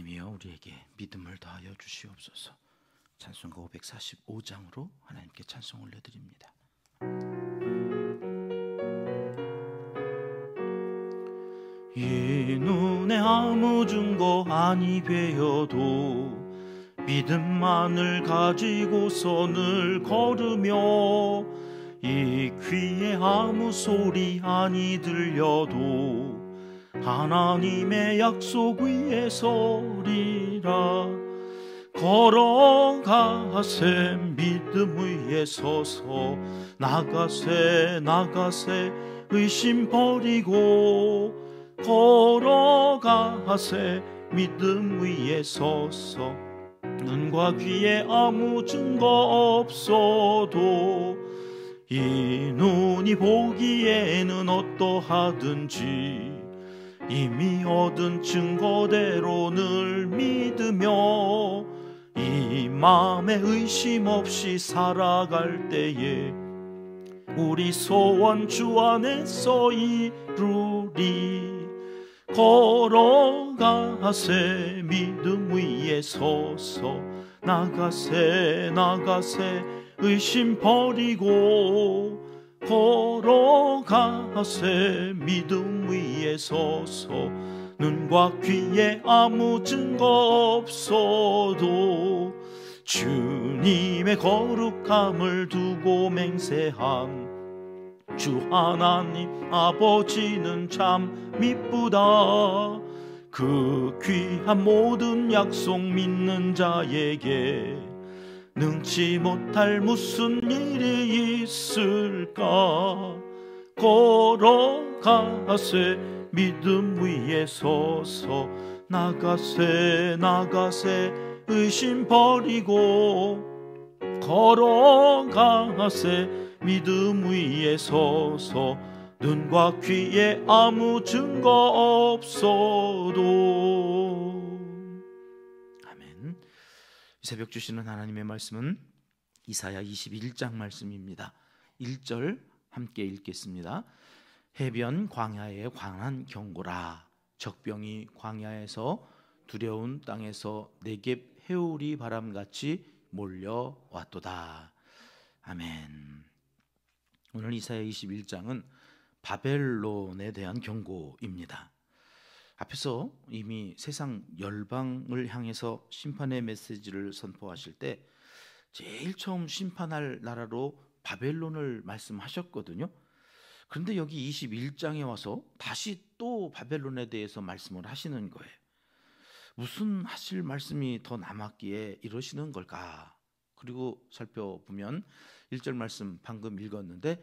하나님이여 우리에게 믿음을 더하여 주시옵소서. 찬송가 545장으로 하나님께 찬송 올려드립니다. 이 눈에 아무 증거 아니 되어도 믿음만을 가지고서 늘 걸으며 이 귀에 아무 소리 아니 들려도 하나님의 약속 위에 서리라. 걸어가세 믿음 위에 서서 나가세 의심 버리고 걸어가세 믿음 위에 서서 눈과 귀에 아무 증거 없어도 이 눈이 보기에는 어떠하든지 이미 얻은 증거대로 늘 믿으며 이 맘에 의심 없이 살아갈 때에 우리 소원 주 안에서 이루리. 걸어가세 믿음 위에 서서 나가세 의심 버리고 걸어가세 믿음 위에 서서 눈과 귀에 아무 증거 없어도 주님의 거룩함을 두고 맹세한 주 하나님 아버지는 참 미쁘다. 그 귀한 모든 약속 믿는 자에게 능치 못할 무슨 일이 있을까. 걸어가세 믿음 위에 서서 나가세 의심 버리고 걸어가세 믿음 위에 서서 눈과 귀에 아무 증거 없어도. 아멘. 이 새벽 주시는 하나님의 말씀은 이사야 21장 말씀입니다. 1절 함께 읽겠습니다. 해변 광야에 관한 경고라. 적병이 광야에서 두려운 땅에서 네겝 해오리 바람같이 몰려왔도다. 아멘. 오늘 이사야 21장은 바벨론에 대한 경고입니다. 앞에서 이미 세상 열방을 향해서 심판의 메시지를 선포하실 때 제일 처음 심판할 나라로 바벨론을 말씀하셨거든요. 그런데 여기 21장에 와서 다시 또 바벨론에 대해서 말씀을 하시는 거예요. 무슨 하실 말씀이 더 남았기에 이러시는 걸까? 그리고 살펴보면 1절 말씀 방금 읽었는데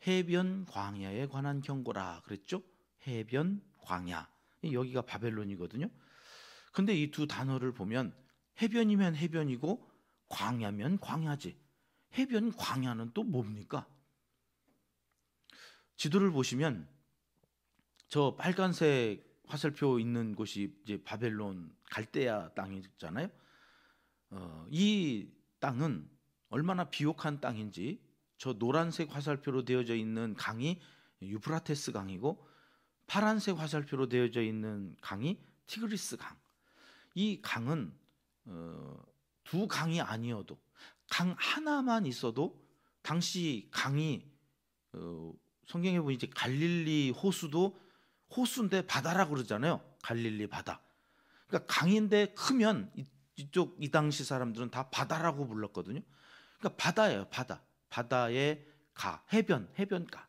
해변 광야에 관한 경고라 그랬죠? 해변 광야, 여기가 바벨론이거든요. 근데 이 두 단어를 보면 해변이면 해변이고 광야면 광야지. 해변 광야는 또 뭡니까? 지도를 보시면 저 빨간색 화살표 있는 곳이 이제 바벨론 갈대아 땅이잖아요. 이 땅은 얼마나 비옥한 땅인지 저 노란색 화살표로 되어져 있는 강이 유프라테스 강이고 파란색 화살표로 되어져 있는 강이 티그리스 강. 이 강은 두 강이 아니어도 강 하나만 있어도 당시 강이 성경에 보면 이제 갈릴리 호수도 호수인데 바다라고 그러잖아요. 갈릴리 바다. 그러니까 강인데 크면 이쪽 이 당시 사람들은 다 바다라고 불렀거든요. 그러니까 바다예요, 바다. 바다의 가, 해변가.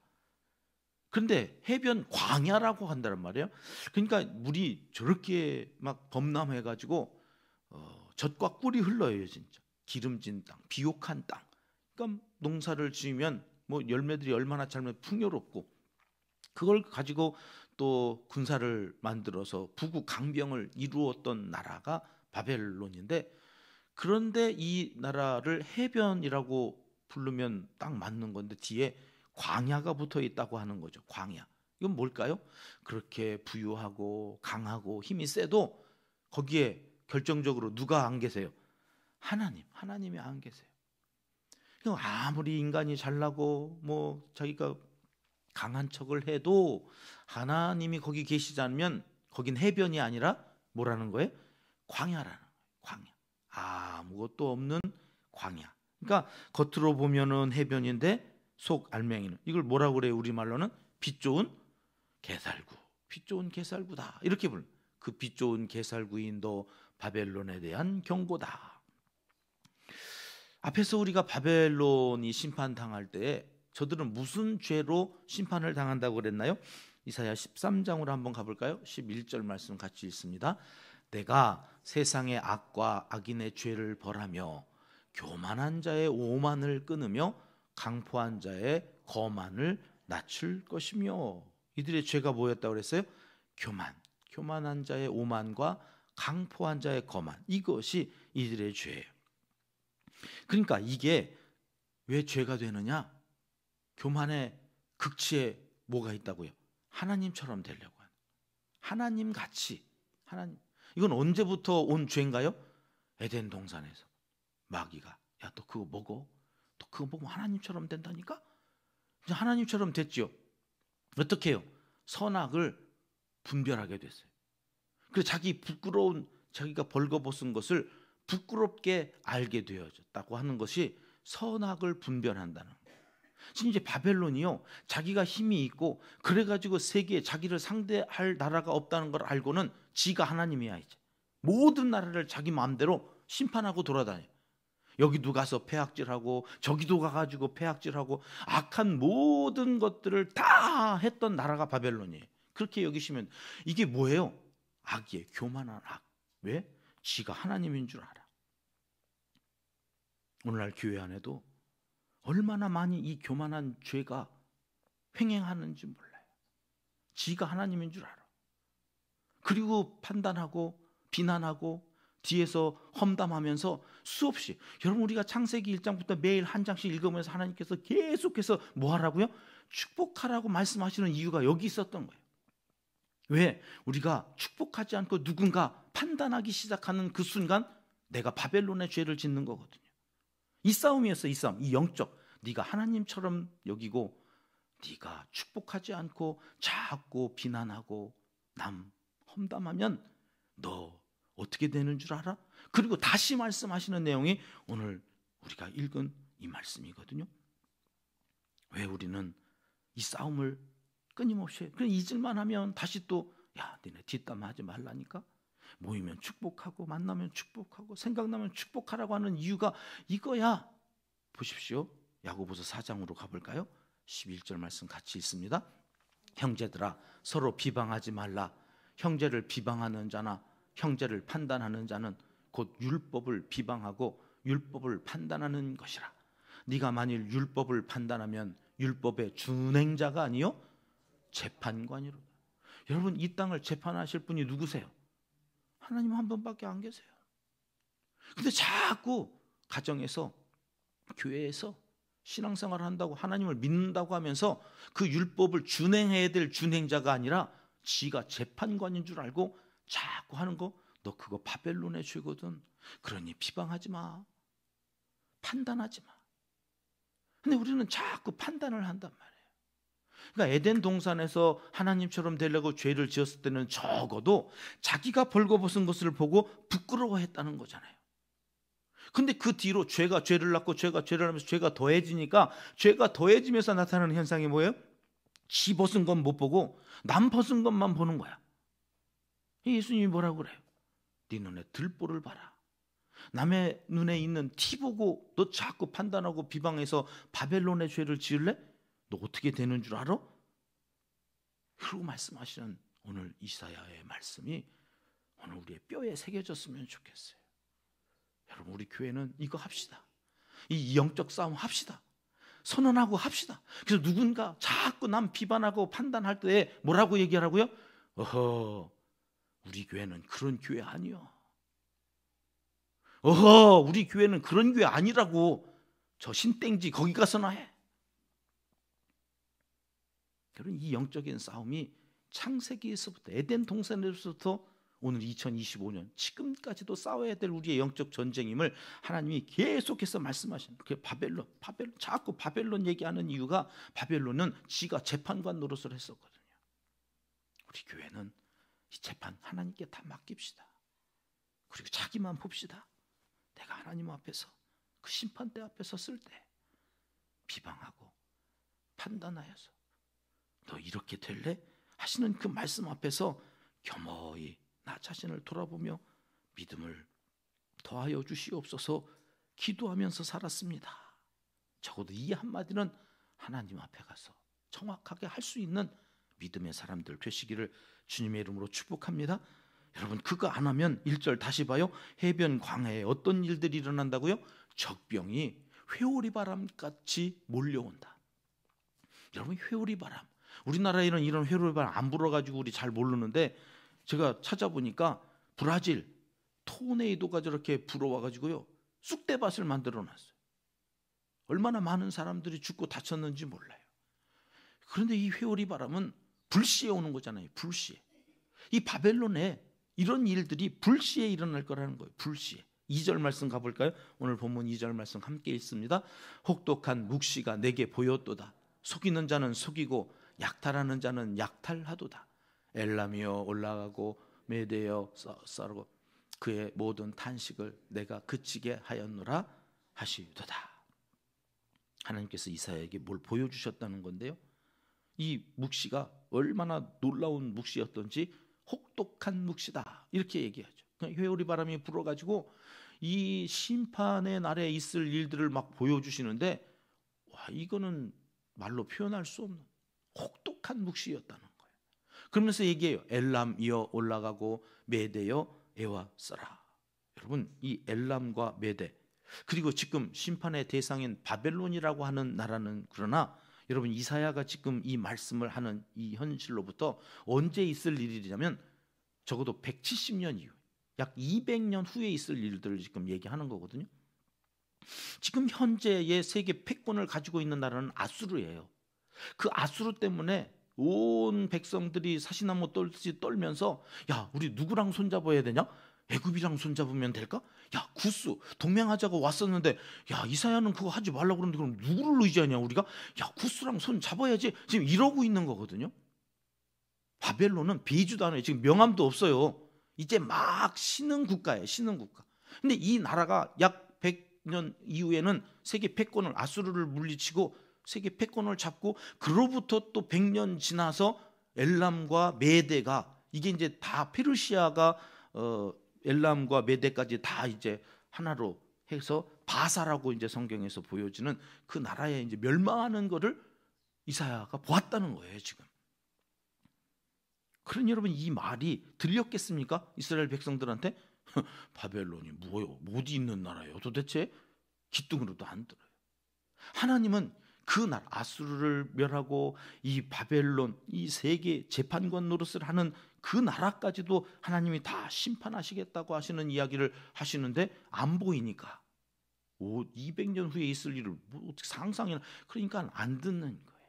근데 해변 광야라고 한다는 말이에요. 그러니까 물이 저렇게 막 범람해가지고 젖과 꿀이 흘러요, 진짜. 기름진 땅, 비옥한 땅. 그러니까 농사를 지으면 뭐 열매들이 얼마나 잘 풍요롭고 그걸 가지고 또 군사를 만들어서 부국 강병을 이루었던 나라가 바벨론인데, 그런데 이 나라를 해변이라고 부르면 딱 맞는 건데 뒤에 광야가 붙어 있다고 하는 거죠. 광야. 이건 뭘까요? 그렇게 부유하고 강하고 힘이 세도 거기에 결정적으로 누가 안 계세요? 하나님이 안 계세요. 아무리 인간이 잘나고 뭐 자기가 강한 척을 해도 하나님이 거기 계시지 않으면 거긴 해변이 아니라 뭐라는 거예요? 광야라는 거예요. 광야. 아무것도 없는 광야. 그러니까 겉으로 보면은 해변인데 속 알맹이는, 이걸 뭐라고 그래요? 우리말로는 빛 좋은 게살구. 빛 좋은 게살구다. 이렇게 불러. 그 빛 좋은 게살구인 너 바벨론에 대한 경고다. 앞에서 우리가 바벨론이 심판당할 때 저들은 무슨 죄로 심판을 당한다고 그랬나요? 이사야 13장으로 한번 가볼까요? 11절 말씀 같이 읽습니다. 내가 세상의 악과 악인의 죄를 벌하며 교만한 자의 오만을 끊으며 강포한 자의 거만을 낮출 것이며. 이들의 죄가 뭐였다고 그랬어요? 교만한 자의 오만과 강포한 자의 거만. 이것이 이들의 죄예요. 그러니까 이게 왜 죄가 되느냐? 교만의 극치에 뭐가 있다고요? 하나님처럼 되려고 하는, 하나님 같이. 하나님. 이건 언제부터 온 죄인가요? 에덴 동산에서 마귀가 야, 너 그거 먹어. 너 그거 먹으면 하나님처럼 된다니까? 이제 하나님처럼 됐죠. 어떻게 해요? 선악을 분별하게 됐어요. 그래서 자기 부끄러운, 자기가 벌거벗은 것을 부끄럽게 알게 되어졌다고 하는 것이 선악을 분별한다는 거예요. 지금 이제 바벨론이요, 자기가 힘이 있고 그래가지고 세계에 자기를 상대할 나라가 없다는 걸 알고는 지가 하나님이야. 이제 모든 나라를 자기 마음대로 심판하고 돌아다녀요. 여기도 가서 폐악질하고 저기도 가가지고 폐악질하고 악한 모든 것들을 다 했던 나라가 바벨론이에요. 그렇게 여기시면 이게 뭐예요? 악이에요. 교만한 악. 왜? 지가 하나님인 줄 알아. 오늘날 교회 안에도 얼마나 많이 이 교만한 죄가 횡행하는지 몰라요. 지가 하나님인 줄 알아. 그리고 판단하고 비난하고 뒤에서 험담하면서 수없이, 여러분 우리가 창세기 1장부터 매일 한 장씩 읽으면서 하나님께서 계속해서 뭐 하라고요? 축복하라고 말씀하시는 이유가 여기 있었던 거예요. 왜? 우리가 축복하지 않고 누군가 판단하기 시작하는 그 순간 내가 바벨론의 죄를 짓는 거거든요. 이 싸움이었어. 이 싸움. 이 영적. 네가 하나님처럼 여기고 네가 축복하지 않고 자꾸 비난하고 남 험담하면 너 어떻게 되는 줄 알아? 그리고 다시 말씀하시는 내용이 오늘 우리가 읽은 이 말씀이거든요. 왜 우리는 이 싸움을 끊임없이 그냥 잊을만 하면 다시 또 야, 니네 뒷담화하지 말라니까? 모이면 축복하고 만나면 축복하고 생각나면 축복하라고 하는 이유가 이거야. 보십시오. 야고보서 4장으로 가볼까요? 11절 말씀 같이 읽습니다. 형제들아 서로 비방하지 말라. 형제를 비방하는 자나 형제를 판단하는 자는 곧 율법을 비방하고 율법을 판단하는 것이라. 네가 만일 율법을 판단하면 율법의 준행자가 아니요 재판관이로다. 여러분 이 땅을 재판하실 분이 누구세요? 하나님 한 분밖에 안 계세요. 근데 자꾸 가정에서 교회에서 신앙생활을 한다고 하나님을 믿는다고 하면서 그 율법을 준행해야 될 준행자가 아니라 지가 재판관인 줄 알고 자꾸 하는 거, 너 그거 바벨론의 죄거든. 그러니 비방하지 마. 판단하지 마. 근데 우리는 자꾸 판단을 한단 말이에요. 그러니까 에덴 동산에서 하나님처럼 되려고 죄를 지었을 때는 적어도 자기가 벌거벗은 것을 보고 부끄러워했다는 거잖아요. 근데 그 뒤로 죄가 죄를 낳고 죄가 죄를 하면서 죄가 더해지니까 죄가 더해지면서 나타나는 현상이 뭐예요? 지 벗은 건 못 보고 남 벗은 것만 보는 거야. 예수님이 뭐라고 그래요? 네 눈에 들보를 봐라. 남의 눈에 있는 티 보고 너 자꾸 판단하고 비방해서 바벨론의 죄를 지을래? 너 어떻게 되는 줄 알아? 그러고 말씀하시는 오늘 이사야의 말씀이 오늘 우리의 뼈에 새겨졌으면 좋겠어요. 여러분 우리 교회는 이거 합시다. 이 영적 싸움 합시다. 선언하고 합시다. 그래서 누군가 자꾸 남 비판하고 판단할 때 뭐라고 얘기하라고요? 어허, 우리 교회는 그런 교회 아니요. 어허, 우리 교회는 그런 교회 아니라고. 저 신땡지 거기 가서나 해. 여러분 이 영적인 싸움이 창세기에서부터 에덴 동산에서부터 오늘 2025년 지금까지도 싸워야 될 우리의 영적 전쟁임을 하나님이 계속해서 말씀하시는 거예요. 바벨론 자꾸 바벨론 얘기하는 이유가 바벨론은 지가 재판관 노릇을 했었거든요. 우리 교회는 이 재판 하나님께 다 맡깁시다. 그리고 자기만 봅시다. 내가 하나님 앞에서 그 심판대 앞에 섰을 때 비방하고 판단하여서 너 이렇게 될래? 하시는 그 말씀 앞에서 겸허히 나 자신을 돌아보며 믿음을 더하여 주시옵소서 기도하면서 살았습니다. 적어도 이 한마디는 하나님 앞에 가서 정확하게 할 수 있는 믿음의 사람들 되시기를 주님의 이름으로 축복합니다. 여러분, 그거 안 하면 1절 다시 봐요. 해변 광야에 어떤 일들이 일어난다고요? 적병이 회오리 바람같이 몰려온다. 여러분, 회오리 바람, 우리나라에는 이런 회오리 바람 안 불어가지고 우리 잘 모르는데, 제가 찾아보니까 브라질 토네이도가 저렇게 불어와가지고요 쑥대밭을 만들어놨어요. 얼마나 많은 사람들이 죽고 다쳤는지 몰라요. 그런데 이 회오리 바람은 불시에 오는 거잖아요. 불시에. 이 바벨론에 이런 일들이 불시에 일어날 거라는 거예요. 불시에. 2절 말씀 가볼까요? 오늘 본문 2절 말씀 함께 읽습니다. 혹독한 묵시가 내게 보였도다. 속이는 자는 속이고 약탈하는 자는 약탈하도다. 엘람이여 올라가고 메대여 싸르고 그의 모든 탄식을 내가 그치게 하였노라 하시도다. 하나님께서 이사야에게 뭘 보여주셨다는 건데요, 이 묵시가 얼마나 놀라운 묵시였던지 혹독한 묵시다 이렇게 얘기하죠. 회오리 바람이 불어가지고 이 심판의 날에 있을 일들을 막 보여주시는데, 와, 이거는 말로 표현할 수 없는 혹독한 묵시였다는 거예요. 그러면서 얘기해요. 엘람이여 올라가고 메대여 에와 써라. 여러분, 이 엘람과 메대, 그리고 지금 심판의 대상인 바벨론이라고 하는 나라는, 그러나 여러분, 이사야가 지금 이 말씀을 하는 이 현실로부터 언제 있을 일이냐면 적어도 170년 이후, 약 200년 후에 있을 일들을 지금 얘기하는 거거든요. 지금 현재의 세계 패권을 가지고 있는 나라는 아수르예요. 그 아수르 때문에 온 백성들이 사시나무 떨듯이 떨면서, 야, 우리 누구랑 손잡아야 되냐? 애굽이랑 손잡으면 될까? 야, 구스 동맹하자고 왔었는데, 야, 이사야는 그거 하지 말라고 그러는데 그럼 누구를 의지하냐 우리가? 야, 구스랑 손 잡아야지. 지금 이러고 있는 거거든요. 바벨론은 비주도 않아요. 지금 명함도 없어요. 이제 막 신흥 국가예요. 신흥 국가. 근데 이 나라가 약 100년 이후에는 세계 패권을, 아수르를 물리치고 세계 패권을 잡고, 그로부터 또 100년 지나서 엘람과 메대가, 이게 이제 다 페르시아가 엘람과 메대까지 다 이제 하나로 해서 바사라고 이제 성경에서 보여지는 그 나라에 이제 멸망하는 거를 이사야가 보았다는 거예요, 지금. 그러니 여러분, 이 말이 들렸겠습니까? 이스라엘 백성들한테? 바벨론이 뭐요? 어디 있는 나라예요? 도대체 기뚱으로도 안 들어요. 하나님은 그 나라 아수르를 멸하고 이 바벨론, 이 세계 재판관 노릇을 하는 그 나라까지도 하나님이 다 심판하시겠다고 하시는 이야기를 하시는데, 안 보이니까 200년 후에 있을 일을 뭐 어떻게 상상이나, 그러니까 안 듣는 거예요.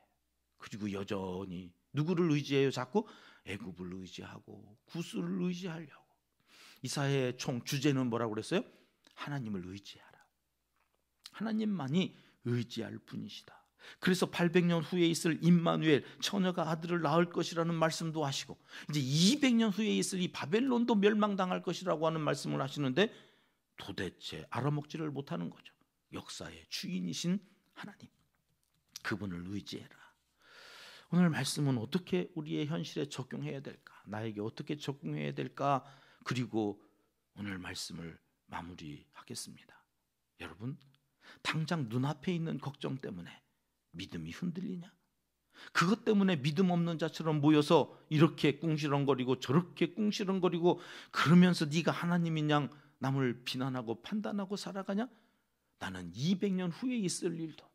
그리고 여전히 누구를 의지해요? 자꾸 애굽을 의지하고 구스를 의지하려고. 이사야의 총 주제는 뭐라고 그랬어요? 하나님을 의지하라. 하나님만이 의지할 분이시다. 그래서 800년 후에 있을 임마누엘, 처녀가 아들을 낳을 것이라는 말씀도 하시고, 이제 200년 후에 있을 이 바벨론도 멸망당할 것이라고 하는 말씀을 하시는데, 도대체 알아먹지를 못하는 거죠. 역사의 주인이신 하나님, 그분을 의지해라. 오늘 말씀은 어떻게 우리의 현실에 적용해야 될까? 나에게 어떻게 적용해야 될까? 그리고 오늘 말씀을 마무리하겠습니다. 여러분, 당장 눈앞에 있는 걱정 때문에 믿음이 흔들리냐? 그것 때문에 믿음 없는 자처럼 모여서 이렇게 꿍시렁거리고 저렇게 꿍시렁거리고 그러면서 네가 하나님인 양 남을 비난하고 판단하고 살아가냐? 나는 200년 후에 있을 일도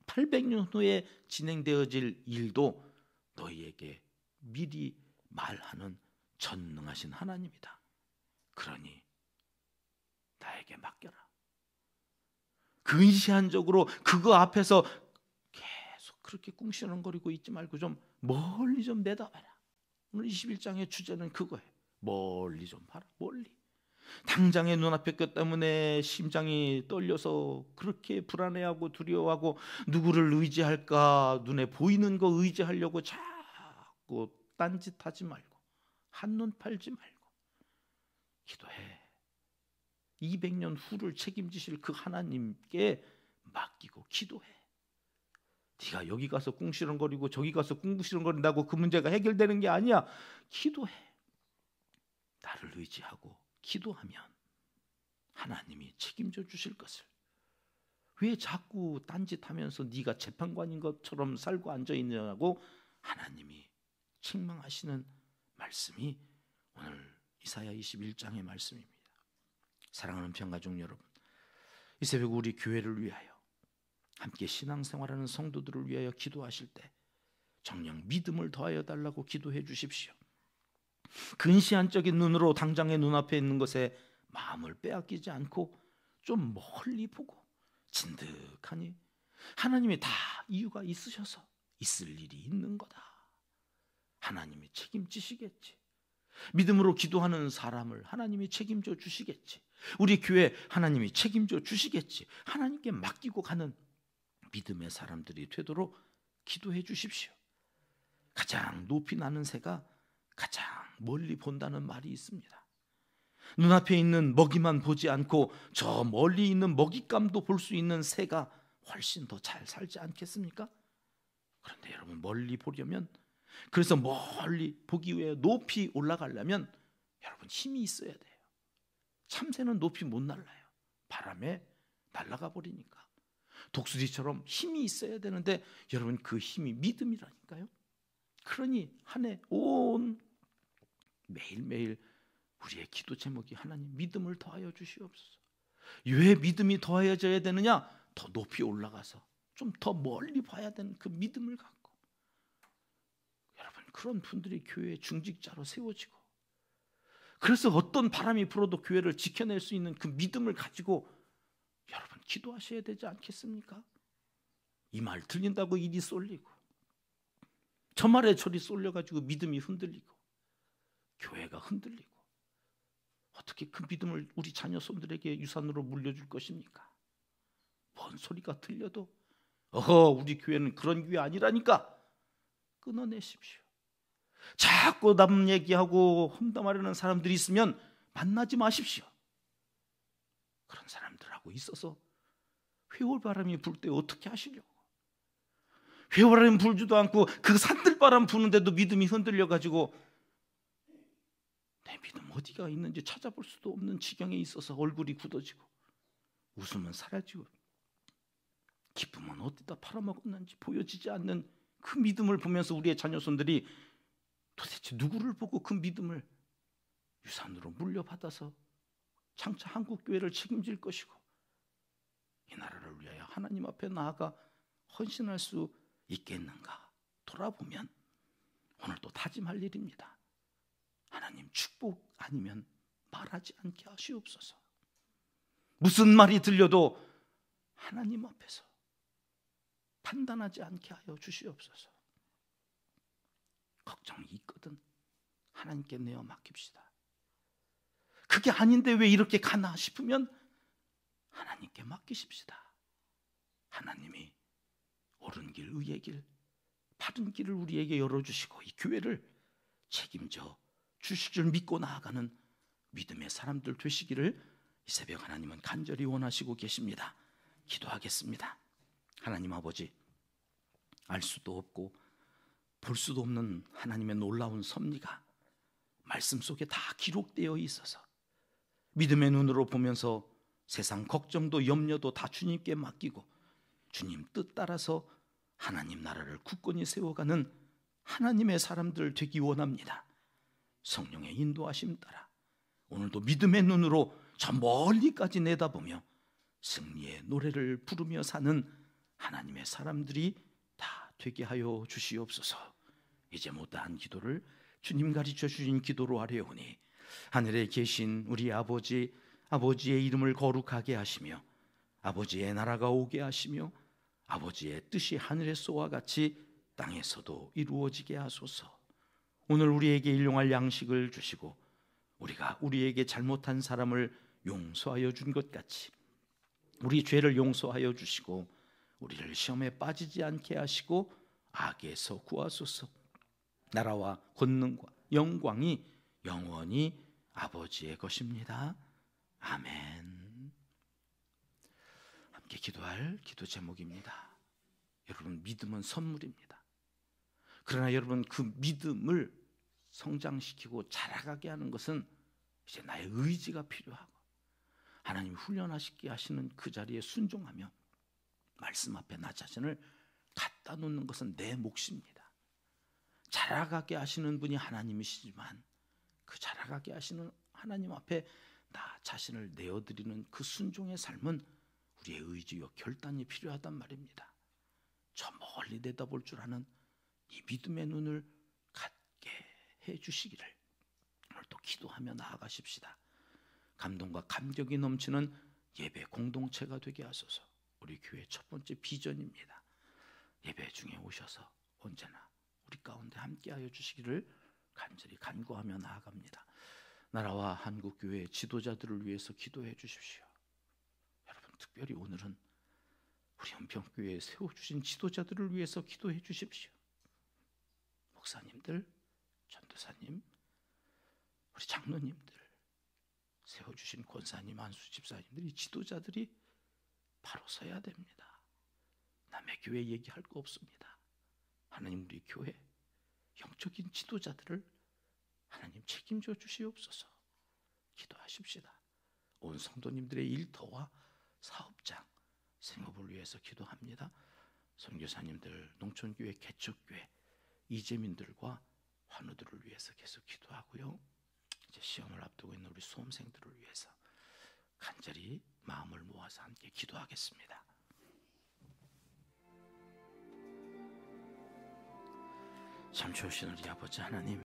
800년 후에 진행되어질 일도 너희에게 미리 말하는 전능하신 하나님이다. 그러니 나에게 맡겨라. 근시안적으로 그거 앞에서 계속 그렇게 꿍시렁거리고 있지 말고 좀 멀리 좀 내다봐라. 오늘 21장의 주제는 그거예요. 멀리 좀 봐라. 멀리. 당장의 눈앞의 것 때문에 심장이 떨려서 그렇게 불안해하고 두려워하고 누구를 의지할까, 눈에 보이는 거 의지하려고 자꾸 딴짓하지 말고 한눈 팔지 말고 기도해. 200년 후를 책임지실 그 하나님께 맡기고 기도해. 네가 여기 가서 궁시렁거리고 저기 가서 궁시렁거린다고 그 문제가 해결되는 게 아니야. 기도해. 나를 의지하고 기도하면 하나님이 책임져 주실 것을. 왜 자꾸 딴짓하면서 네가 재판관인 것처럼 살고 앉아있느냐고 하나님이 책망하시는 말씀이 오늘 이사야 21장의 말씀입니다. 사랑하는 평가족 여러분, 이 새벽 우리 교회를 위하여 함께 신앙생활하는 성도들을 위하여 기도하실 때 정녕 믿음을 더하여 달라고 기도해 주십시오. 근시안적인 눈으로 당장의 눈앞에 있는 것에 마음을 빼앗기지 않고 좀 멀리 보고 진득하니 하나님이 다 이유가 있으셔서 있을 일이 있는 거다. 하나님이 책임지시겠지. 믿음으로 기도하는 사람을 하나님이 책임져 주시겠지. 우리 교회 하나님이 책임져 주시겠지. 하나님께 맡기고 가는 믿음의 사람들이 되도록 기도해 주십시오. 가장 높이 나는 새가 가장 멀리 본다는 말이 있습니다. 눈앞에 있는 먹이만 보지 않고 저 멀리 있는 먹잇감도 볼 수 있는 새가 훨씬 더 잘 살지 않겠습니까? 그런데 여러분, 멀리 보려면, 그래서 멀리 보기 위해 높이 올라가려면 여러분 힘이 있어야 돼요. 참새는 높이 못 날라요. 바람에 날아가 버리니까. 독수리처럼 힘이 있어야 되는데 여러분, 그 힘이 믿음이라니까요. 그러니 한 해 온 매일매일 우리의 기도 제목이 하나님 믿음을 더하여 주시옵소서. 왜 믿음이 더하여져야 되느냐? 더 높이 올라가서 좀 더 멀리 봐야 되는 그 믿음을 갖고, 여러분, 그런 분들이 교회의 중직자로 세워지고, 그래서 어떤 바람이 불어도 교회를 지켜낼 수 있는 그 믿음을 가지고 여러분 기도하셔야 되지 않겠습니까? 이 말 들린다고 일이 쏠리고 저 말에 저리 쏠려가지고 믿음이 흔들리고 교회가 흔들리고, 어떻게 그 믿음을 우리 자녀 손들에게 유산으로 물려줄 것입니까? 뭔 소리가 들려도 우리 교회는 그런 교회 아니라니까 끊어내십시오. 자꾸 남 얘기하고 험담하려는 사람들이 있으면 만나지 마십시오. 그런 사람들하고 있어서 회올바람이 불 때 어떻게 하시려고? 회올바람이 불지도 않고 그 산들바람 부는데도 믿음이 흔들려가지고 내 믿음 어디가 있는지 찾아볼 수도 없는 지경에 있어서 얼굴이 굳어지고 웃음은 사라지고 기쁨은 어디다 팔아먹었는지 보여지지 않는 그 믿음을 보면서 우리의 자녀손들이 도대체 누구를 보고 그 믿음을 유산으로 물려받아서 장차 한국교회를 책임질 것이고 이 나라를 위하여 하나님 앞에 나아가 헌신할 수 있겠는가 돌아보면 오늘 또 다짐할 일입니다. 하나님, 축복 아니면 말하지 않게 하시옵소서. 무슨 말이 들려도 하나님 앞에서 판단하지 않게 하여 주시옵소서. 걱정이 있거든 하나님께 내어 맡깁시다. 그게 아닌데 왜 이렇게 가나 싶으면 하나님께 맡기십시다. 하나님이 옳은 길, 의의 길, 바른 길을 우리에게 열어주시고 이 교회를 책임져 주실 줄 믿고 나아가는 믿음의 사람들 되시기를 이 새벽 하나님은 간절히 원하시고 계십니다. 기도하겠습니다. 하나님 아버지, 알 수도 없고 볼 수도 없는 하나님의 놀라운 섭리가 말씀 속에 다 기록되어 있어서 믿음의 눈으로 보면서 세상 걱정도 염려도 다 주님께 맡기고 주님 뜻 따라서 하나님 나라를 굳건히 세워가는 하나님의 사람들 되기 원합니다. 성령의 인도하심 따라 오늘도 믿음의 눈으로 저 멀리까지 내다보며 승리의 노래를 부르며 사는 하나님의 사람들이 다 되게 하여 주시옵소서. 이제 못다한 기도를 주님 가르쳐 주신 기도로 하려오니 하늘에 계신 우리 아버지, 아버지의 이름을 거룩하게 하시며 아버지의 나라가 오게 하시며 아버지의 뜻이 하늘에서와 같이 땅에서도 이루어지게 하소서. 오늘 우리에게 일용할 양식을 주시고 우리가 우리에게 잘못한 사람을 용서하여 준 것 같이 우리 죄를 용서하여 주시고 우리를 시험에 빠지지 않게 하시고 악에서 구하소서. 나라와 권능과 영광이 영원히 아버지의 것입니다. 아멘. 함께 기도할 기도 제목입니다. 여러분, 믿음은 선물입니다. 그러나 여러분, 그 믿음을 성장시키고 자라가게 하는 것은 이제 나의 의지가 필요하고, 하나님 훈련하시게 하시는 그 자리에 순종하며 말씀 앞에 나 자신을 갖다 놓는 것은 내 몫입니다. 자라가게 하시는 분이 하나님이시지만 그 자라가게 하시는 하나님 앞에 나 자신을 내어드리는 그 순종의 삶은 우리의 의지와 결단이 필요하단 말입니다. 저 멀리 내다볼 줄 아는 이 믿음의 눈을 갖게 해주시기를 오늘도 기도하며 나아가십시다. 감동과 감격이 넘치는 예배 공동체가 되게 하소서. 우리 교회 첫 번째 비전입니다. 예배 중에 오셔서 언제나 우리 가운데 함께하여 주시기를 간절히 간구하며 나아갑니다. 나라와 한국교회 지도자들을 위해서 기도해 주십시오. 여러분, 특별히 오늘은 우리 은평교회에 세워주신 지도자들을 위해서 기도해 주십시오. 목사님들, 전도사님, 우리 장로님들, 세워주신 권사님, 안수 집사님들, 이 지도자들이 바로 서야 됩니다. 남의 교회 얘기할 거 없습니다. 하나님, 우리 교회 영적인 지도자들을 하나님 책임져 주시옵소서. 기도하십시다. 온 성도님들의 일터와 사업장, 생업을 위해서 기도합니다. 선교사님들, 농촌교회, 개척교회, 이재민들과 환우들을 위해서 계속 기도하고요. 이제 시험을 앞두고 있는 우리 수험생들을 위해서 간절히 마음을 모아서 함께 기도하겠습니다. 참 좋으신 우리 아버지 하나님,